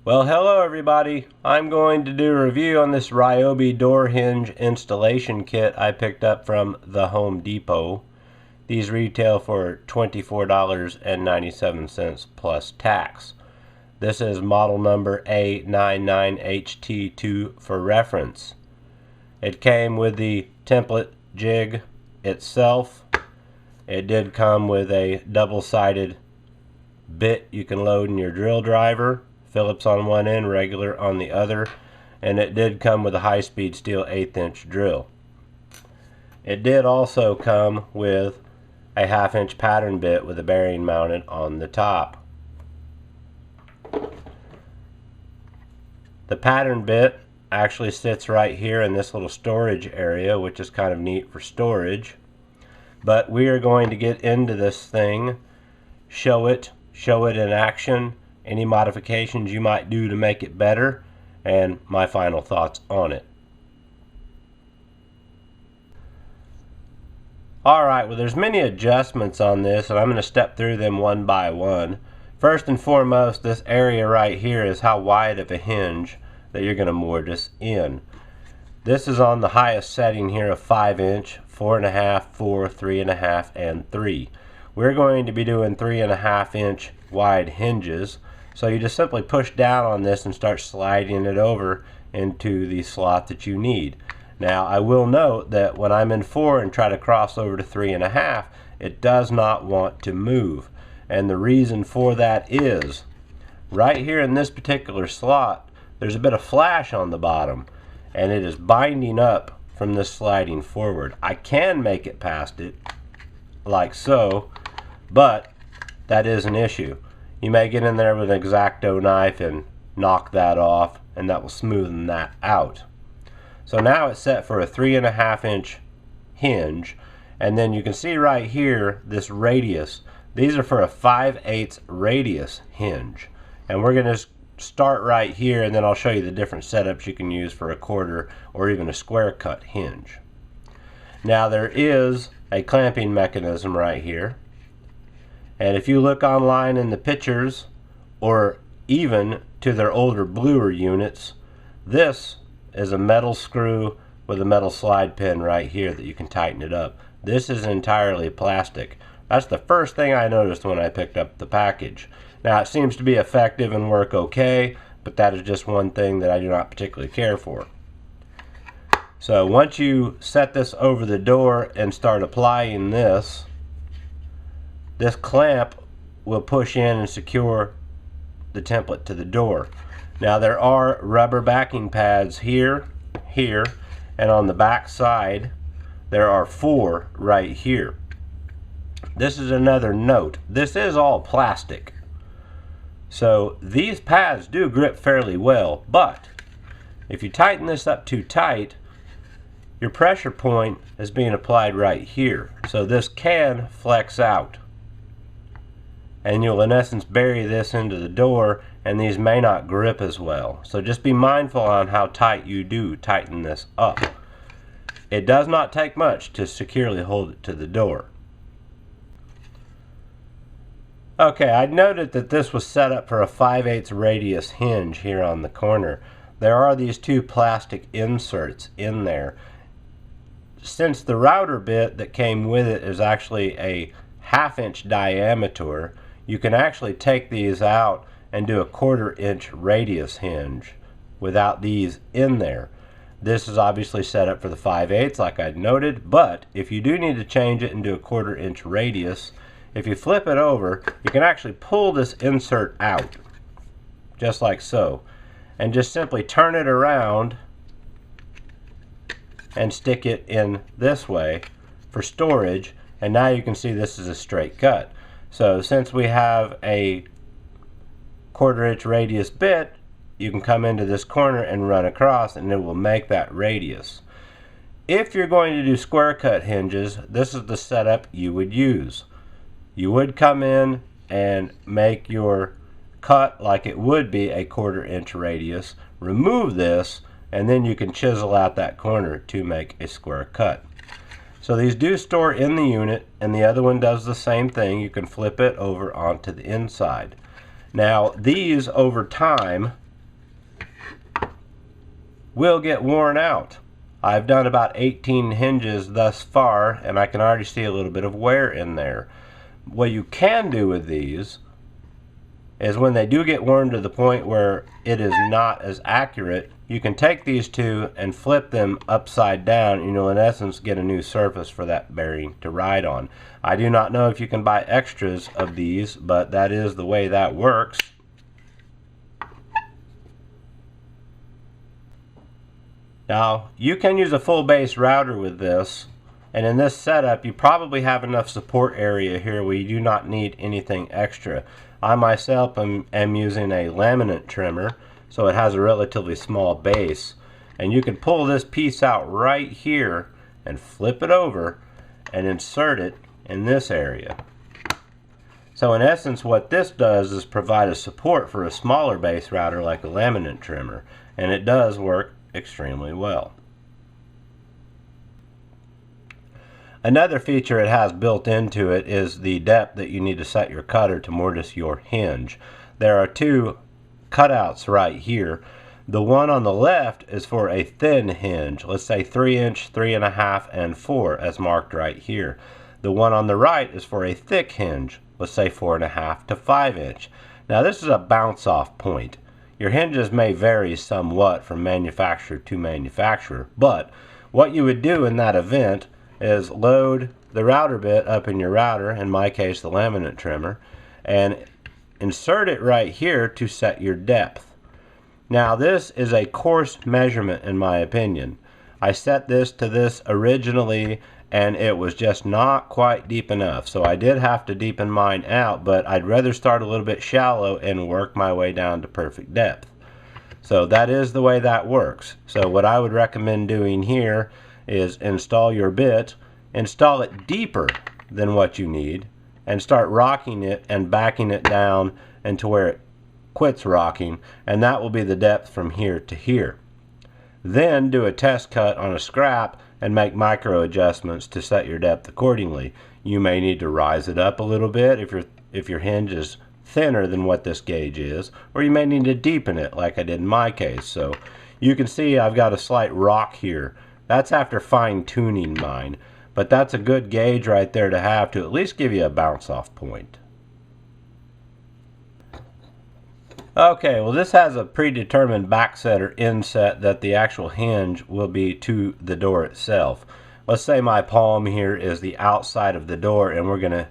Well, hello everybody. I'm going to do a review on this Ryobi door hinge installation kit I picked up from the Home Depot. These retail for $24.97 plus tax. This is model number A99HT2 for reference. It came with the template jig itself. It did come with a double-sided bit you can load in your drill driver. Phillips on one end, regular on the other, and it did come with a high-speed steel 1/8" drill. It did also come with a 1/2" pattern bit with a bearing mounted on the top. The pattern bit actually sits right here in this little storage area, which is kind of neat for storage. But we are going to get into this thing, show it in action, any modifications you might do to make it better, and my final thoughts on it. Alright, well there's many adjustments on this, and I'm going to step through them one by one. First and foremost, this area right here is how wide of a hinge that you're going to moor this in. This is on the highest setting here of 5", 4.5", 4, 3.5, and 3. We're going to be doing 3.5" wide hinges. So you just simply push down on this and start sliding it over into the slot that you need. Now I will note that when I'm in 4 and try to cross over to 3.5, it does not want to move. And the reason for that is, right here in this particular slot, there's a bit of flash on the bottom, and it is binding up from this sliding forward. I can make it past it, like so, but that is an issue. You may get in there with an X-Acto knife and knock that off, and that will smoothen that out. So now it's set for a 3.5" hinge, and then you can see right here this radius. These are for a 5/8 radius hinge, and we're going to start right here, and then I'll show you the different setups you can use for a quarter or even a square cut hinge. Now there is a clamping mechanism right here. And if you look online in the pictures, or even to their older bluer units, this is a metal screw with a metal slide pin right here that you can tighten it up. This is entirely plastic. That's the first thing I noticed when I picked up the package. Now it seems to be effective and work okay, but that is just one thing that I do not particularly care for. So once you set this over the door and start applying this clamp will push in and secure the template to the door. Now there are rubber backing pads here, and on the back side there are 4 right here. This is another note. This is all plastic. So these pads do grip fairly well, but if you tighten this up too tight, your pressure point is being applied right here. So this can flex out, and you'll in essence bury this into the door, and these may not grip as well. So just be mindful on how tight you do tighten this up. It does not take much to securely hold it to the door. Okay, I noted that this was set up for a 5/8 radius hinge here on the corner. There are these 2 plastic inserts in there. Since the router bit that came with it is actually a 1/2" diameter, you can actually take these out and do a 1/4" radius hinge without these in there. This is obviously set up for the 5/8 like I noted, but if you do need to change it and do a 1/4" radius, if you flip it over, you can actually pull this insert out, just like so, and just simply turn it around and stick it in this way for storage, and now you can see this is a straight cut. So since we have a 1/4" radius bit, you can come into this corner and run across, and it will make that radius. If you're going to do square cut hinges, this is the setup you would use. You would come in and make your cut like it would be a 1/4" radius, remove this, and then you can chisel out that corner to make a square cut. So these do store in the unit, and the other one does the same thing. You can flip it over onto the inside. Now these over time will get worn out. I've done about 18 hinges thus far, and I can already see a little bit of wear in there. What you can do with these is when they do get worn to the point where it is not as accurate, you can take these two and flip them upside down, and you'll in essence get a new surface for that bearing to ride on. I do not know if you can buy extras of these, but that is the way that works. Now, you can use a full base router with this, and in this setup you probably have enough support area here where you do not need anything extra. I myself am using a laminate trimmer, so it has a relatively small base, and you can pull this piece out right here and flip it over and insert it in this area. So in essence what this does is provide a support for a smaller base router like a laminate trimmer, and it does work extremely well. Another feature it has built into it is the depth that you need to set your cutter to mortise your hinge. There are two cutouts right here. The one on the left is for a thin hinge, let's say 3 inch, 3.5, and 4 as marked right here. The one on the right is for a thick hinge, let's say 4.5 to 5 inch. Now this is a bounce off point. Your hinges may vary somewhat from manufacturer to manufacturer, but what you would do in that event is load the router bit up in your router, in my case the laminate trimmer, and insert it right here to set your depth. Now this is a coarse measurement in my opinion. I set this to this originally and it was just not quite deep enough, so I did have to deepen mine out, but I'd rather start a little bit shallow and work my way down to perfect depth. So that is the way that works. So what I would recommend doing here is install your bit, install it deeper than what you need, and start rocking it and backing it down into where it quits rocking, and that will be the depth from here to here. Then do a test cut on a scrap and make micro adjustments to set your depth accordingly. You may need to rise it up a little bit if your hinge is thinner than what this gauge is, or you may need to deepen it like I did in my case. So you can see I've got a slight rock here. That's after fine tuning mine, but that's a good gauge right there to have to at least give you a bounce off point. Okay, well this has a predetermined backset or inset that the actual hinge will be to the door itself. Let's say my palm here is the outside of the door and we're going to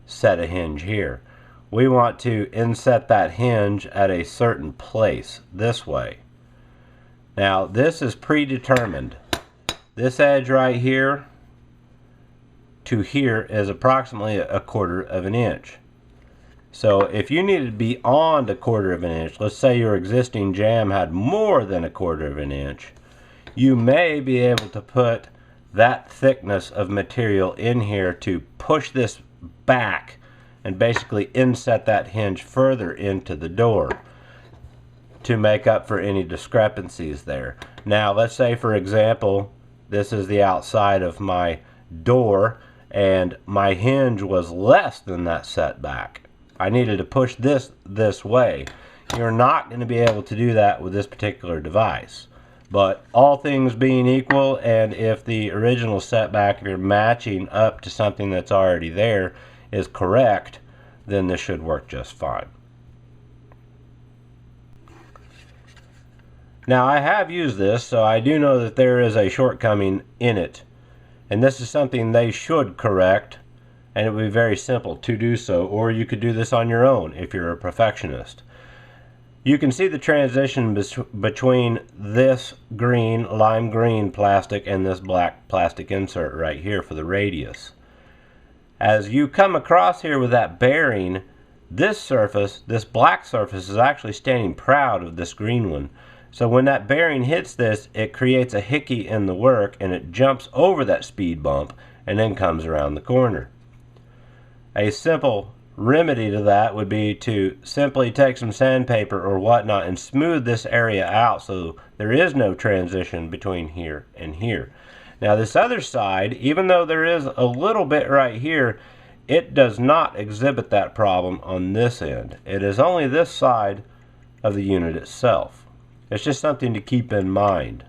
set a hinge here. We want to inset that hinge at a certain place this way. Now this is predetermined. This edge right here to here is approximately 1/4 of an inch. So if you needed to be beyond 1/4 of an inch, let's say your existing jamb had more than 1/4 of an inch, you may be able to put that thickness of material in here to push this back and basically inset that hinge further into the door to make up for any discrepancies there. Now let's say for example this is the outside of my door and my hinge was less than that setback. I needed to push this way. You're not going to be able to do that with this particular device. But all things being equal, and if the original setback, if you're matching up to something that's already there, is correct, then this should work just fine. Now I have used this, so I do know that there is a shortcoming in it. And this is something they should correct, and it would be very simple to do so, or you could do this on your own if you're a perfectionist. You can see the transition between this green, lime green plastic and this black plastic insert right here for the radius. As you come across here with that bearing, this surface, this black surface, is actually standing proud of this green one. So when that bearing hits this, it creates a hickey in the work and it jumps over that speed bump and then comes around the corner. A simple remedy to that would be to simply take some sandpaper or whatnot and smooth this area out so there is no transition between here and here. Now this other side, even though there is a little bit right here, it does not exhibit that problem on this end. It is only this side of the unit itself. It's just something to keep in mind.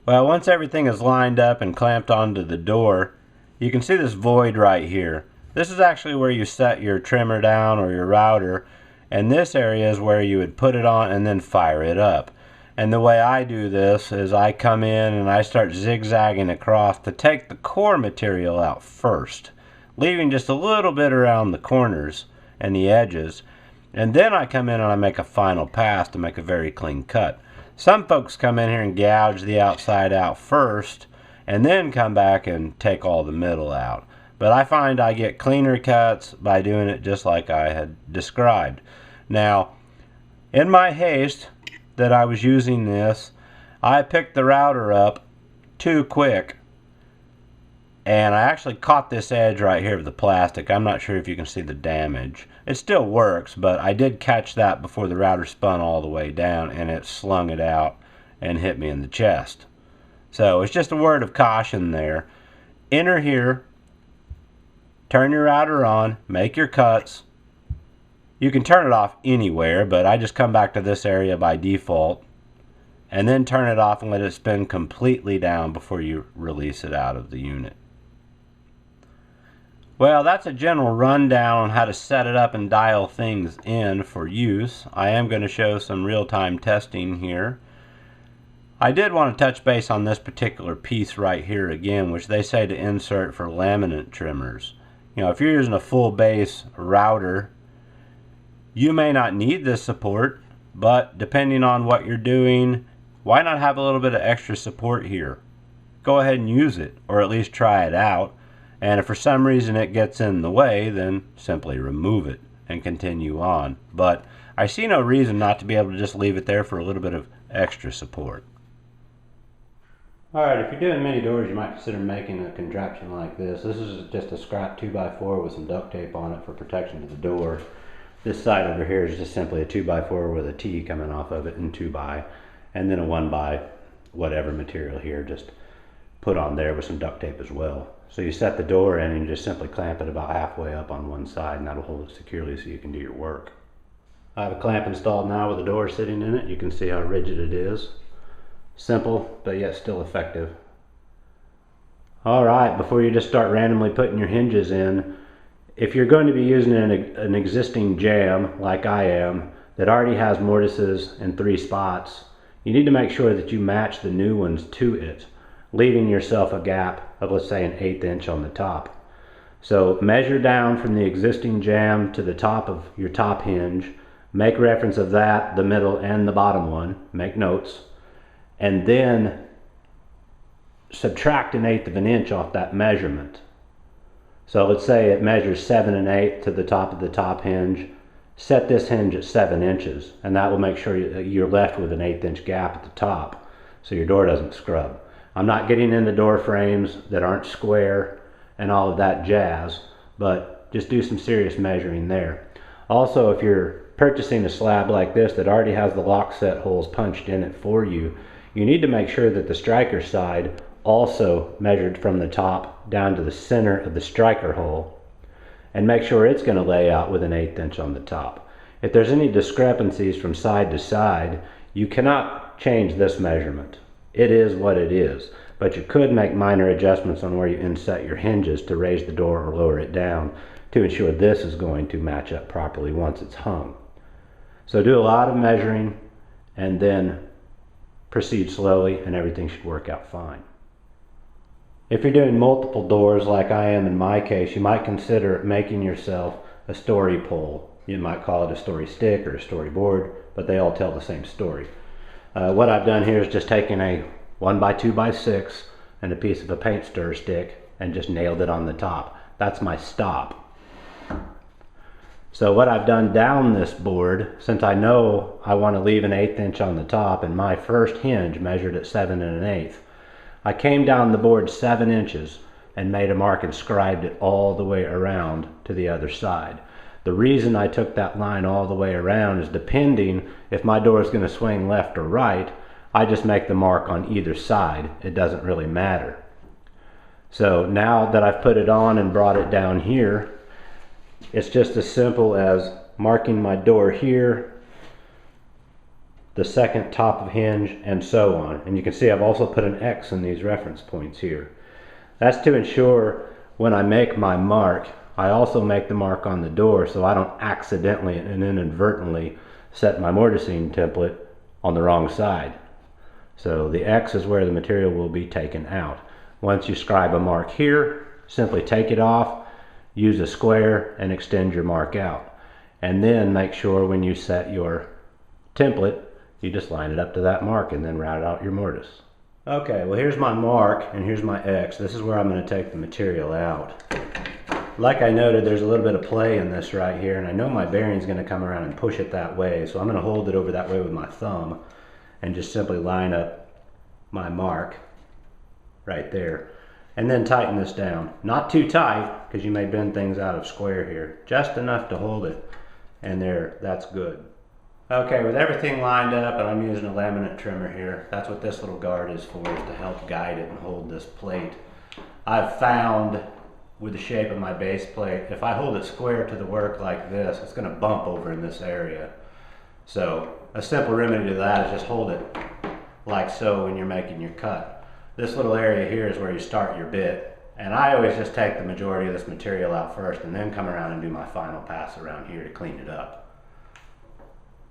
Well, once everything is lined up and clamped onto the door, you can see this void right here. This is actually where you set your trimmer down or your router, and this area is where you would put it on and then fire it up. And the way I do this is I come in and I start zigzagging across to take the core material out first, leaving just a little bit around the corners and the edges, and then I come in and I make a final pass to make a very clean cut. Some folks come in here and gouge the outside out first and then come back and take all the middle out. But I find I get cleaner cuts by doing it just like I had described. Now, in my haste that I was using this, I picked the router up too quick, and I actually caught this edge right here of the plastic. I'm not sure if you can see the damage. It still works, but I did catch that before the router spun all the way down, and it slung it out and hit me in the chest. So it's just a word of caution there. Enter here, turn your router on, make your cuts. You can turn it off anywhere, but I just come back to this area by default, and then turn it off and let it spin completely down before you release it out of the unit. Well, that's a general rundown on how to set it up and dial things in for use. I am going to show some real-time testing here. I did want to touch base on this particular piece right here again, which they say to insert for laminate trimmers. You know, if you're using a full base router, you may not need this support, but depending on what you're doing, why not have a little bit of extra support here? Go ahead and use it, or at least try it out. And if for some reason it gets in the way, then simply remove it and continue on. But I see no reason not to be able to just leave it there for a little bit of extra support. Alright, if you're doing mini doors, you might consider making a contraption like this. This is just a scrap 2x4 with some duct tape on it for protection to the door. This side over here is just simply a 2x4 with a T coming off of it and 2x, and then a 1x whatever material here just put on there with some duct tape as well. So you set the door in and you just simply clamp it about halfway up on one side, and that'll hold it securely so you can do your work. I have a clamp installed now with the door sitting in it. You can see how rigid it is. Simple, but yet still effective. Alright, before you just start randomly putting your hinges in, if you're going to be using an existing jamb, like I am, that already has mortises in 3 spots, you need to make sure that you match the new ones to it, leaving yourself a gap of, let's say, an 1/8 inch on the top. So measure down from the existing jamb to the top of your top hinge, make reference of that, the middle and the bottom one, make notes, and then subtract 1/8 of an inch off that measurement. So let's say it measures 7 1/8 to the top of the top hinge. Set this hinge at 7 inches, and that will make sure you're left with an 1/8 inch gap at the top so your door doesn't scrub. I'm not getting into door frames that aren't square and all of that jazz, but just do some serious measuring there. Also, if you're purchasing a slab like this that already has the lock set holes punched in it for you, you need to make sure that the striker side also measured from the top down to the center of the striker hole, and make sure it's going to lay out with an 1/8 inch on the top. If there's any discrepancies from side to side, you cannot change this measurement. It is what it is, but you could make minor adjustments on where you inset your hinges to raise the door or lower it down to ensure this is going to match up properly once it's hung. So do a lot of measuring and then proceed slowly, and everything should work out fine. If you're doing multiple doors like I am in my case, you might consider making yourself a story pole. You might call it a story stick or a storyboard, but they all tell the same story. What I've done here is just taken a 1x2x6 and a piece of a paint stir stick and just nailed it on the top. That's my stop. So what I've done down this board, since I know I want to leave an 1/8 inch on the top and my first hinge measured at 7 1/8, I came down the board 7 inches and made a mark and scribed it all the way around to the other side. The reason I took that line all the way around is depending if my door is going to swing left or right, I just make the mark on either side. It doesn't really matter. So now that I've put it on and brought it down here, it's just as simple as marking my door here the second top of hinge, and so on. And you can see I've also put an X in these reference points here. That's to ensure when I make my mark, I also make the mark on the door so I don't accidentally and inadvertently set my mortising template on the wrong side. So the X is where the material will be taken out. Once you scribe a mark here, simply take it off, use a square, and extend your mark out. And then make sure when you set your template, you just line it up to that mark and then route out your mortise. Okay, well here's my mark and here's my X. This is where I'm going to take the material out. Like I noted, there's a little bit of play in this right here, and I know my bearing's going to come around and push it that way, so I'm going to hold it over that way with my thumb and just simply line up my mark right there. And then tighten this down. Not too tight, because you may bend things out of square here. Just enough to hold it, and there, that's good. Okay, with everything lined up, and I'm using a laminate trimmer here, that's what this little guard is for, is to help guide it and hold this plate. I've found with the shape of my base plate, if I hold it square to the work like this, it's going to bump over in this area. So a simple remedy to that is just hold it like so when you're making your cut. This little area here is where you start your bit, and I always just take the majority of this material out first and then come around and do my final pass around here to clean it up.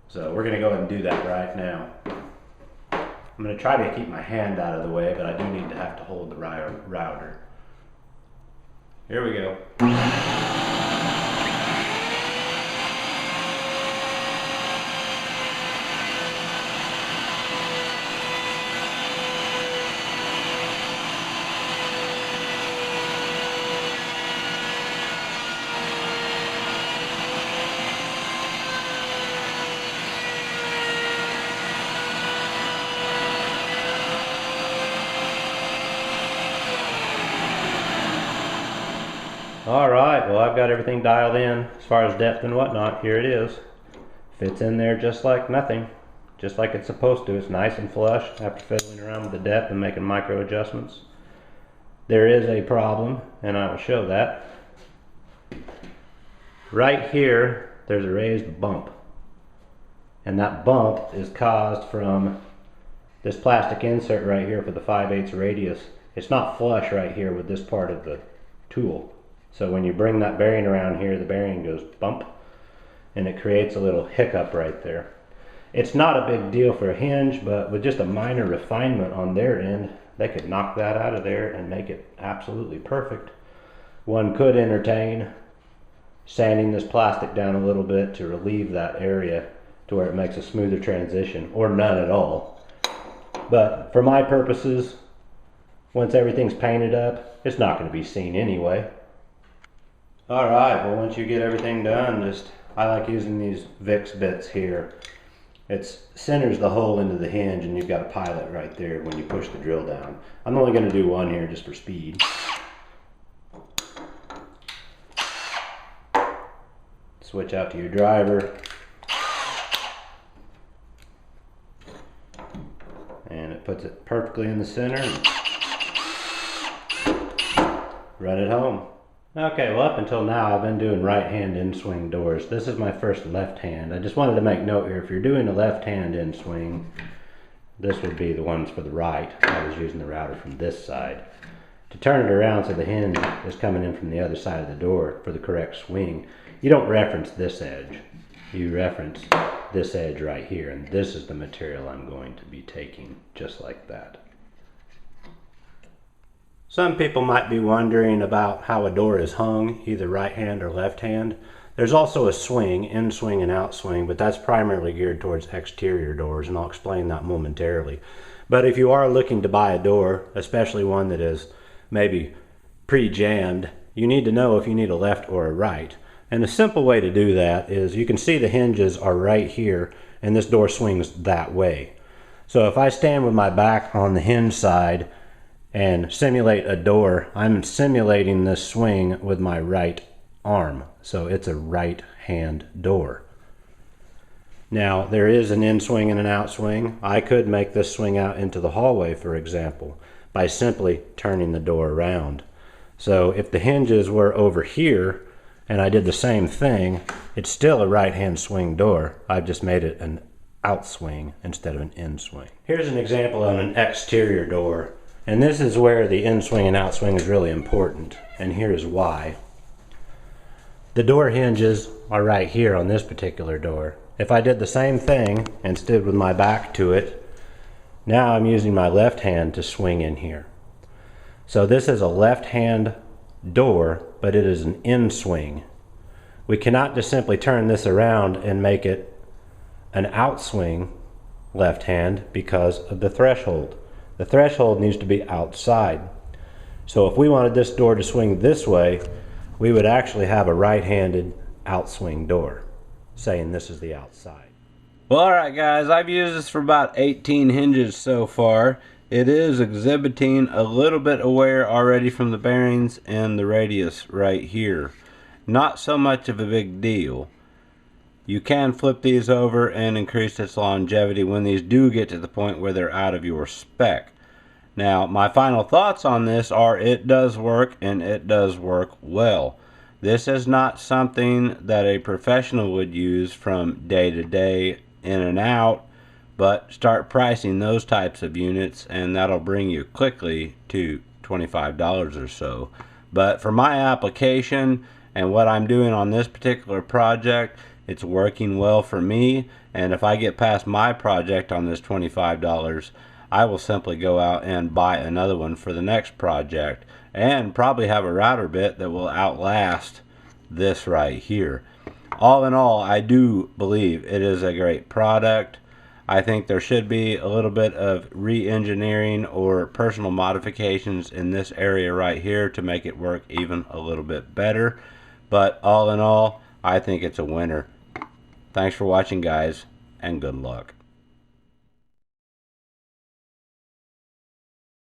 So we're going to go ahead and do that right now. I'm going to try to keep my hand out of the way, but I do need to have to hold the router. Here we go. Alright, well I've got everything dialed in as far as depth and whatnot. Here it is. Fits in there just like nothing. Just like it's supposed to. It's nice and flush after fiddling around with the depth and making micro adjustments. There is a problem, and I will show that. Right here, there's a raised bump. And that bump is caused from this plastic insert right here for the 5/8 radius. It's not flush right here with this part of the tool. So when you bring that bearing around here, the bearing goes bump, and it creates a little hiccup right there. It's not a big deal for a hinge, but with just a minor refinement on their end, they could knock that out of there and make it absolutely perfect. One could entertain sanding this plastic down a little bit to relieve that area to where it makes a smoother transition, or none at all. But for my purposes, once everything's painted up, it's not going to be seen anyway. Alright, well once you get everything done, I like using these Vicks bits here. It centers the hole into the hinge, and you've got a pilot right there when you push the drill down. I'm only going to do one here just for speed. Switch out to your driver. And it puts it perfectly in the center. Run it home. Okay, well up until now I've been doing right hand in swing doors. This is my first left hand. I just wanted to make note here, if you're doing a left hand in swing, this would be the ones for the right. I was using the router from this side. To turn it around so the hinge is coming in from the other side of the door for the correct swing, you don't reference this edge. You reference this edge right here, and this is the material I'm going to be taking, just like that. Some people might be wondering about how a door is hung, either right hand or left hand. There's also a swing, in swing and out swing, but that's primarily geared towards exterior doors, and I'll explain that momentarily. But if you are looking to buy a door, especially one that is maybe pre-jammed, you need to know if you need a left or a right. And the simple way to do that is, you can see the hinges are right here, and this door swings that way. So if I stand with my back on the hinge side and simulate a door, I'm simulating this swing with my right arm. So it's a right hand door. Now there is an in swing and an out swing. I could make this swing out into the hallway, for example, by simply turning the door around. So if the hinges were over here and I did the same thing, it's still a right hand swing door. I've just made it an outswing instead of an inswing. Here's an example on an exterior door, and this is where the inswing and outswing is really important, and here's why. The door hinges are right here on this particular door. If I did the same thing and stood with my back to it, now I'm using my left hand to swing in here. So this is a left hand door, but it is an inswing. We cannot just simply turn this around and make it an outswing left hand because of the threshold. The threshold needs to be outside. So if we wanted this door to swing this way, we would actually have a right-handed outswing door, saying this is the outside. Well, alright guys, I've used this for about 18 hinges so far. It is exhibiting a little bit of wear already from the bearings and the radius right here. Not so much of a big deal. You can flip these over and increase its longevity when these do get to the point where they're out of your spec. Now, my final thoughts on this are it does work, and it does work well. This is not something that a professional would use from day to day, in and out, but start pricing those types of units and that'll bring you quickly to $25 or so. But for my application and what I'm doing on this particular project, it's working well for me, and if I get past my project on this $25, I will simply go out and buy another one for the next project and probably have a router bit that will outlast this right here. All in all, I do believe it is a great product. I think there should be a little bit of re-engineering or personal modifications in this area right here to make it work even a little bit better. But all in all, I think it's a winner. Thanks for watching, guys, and good luck.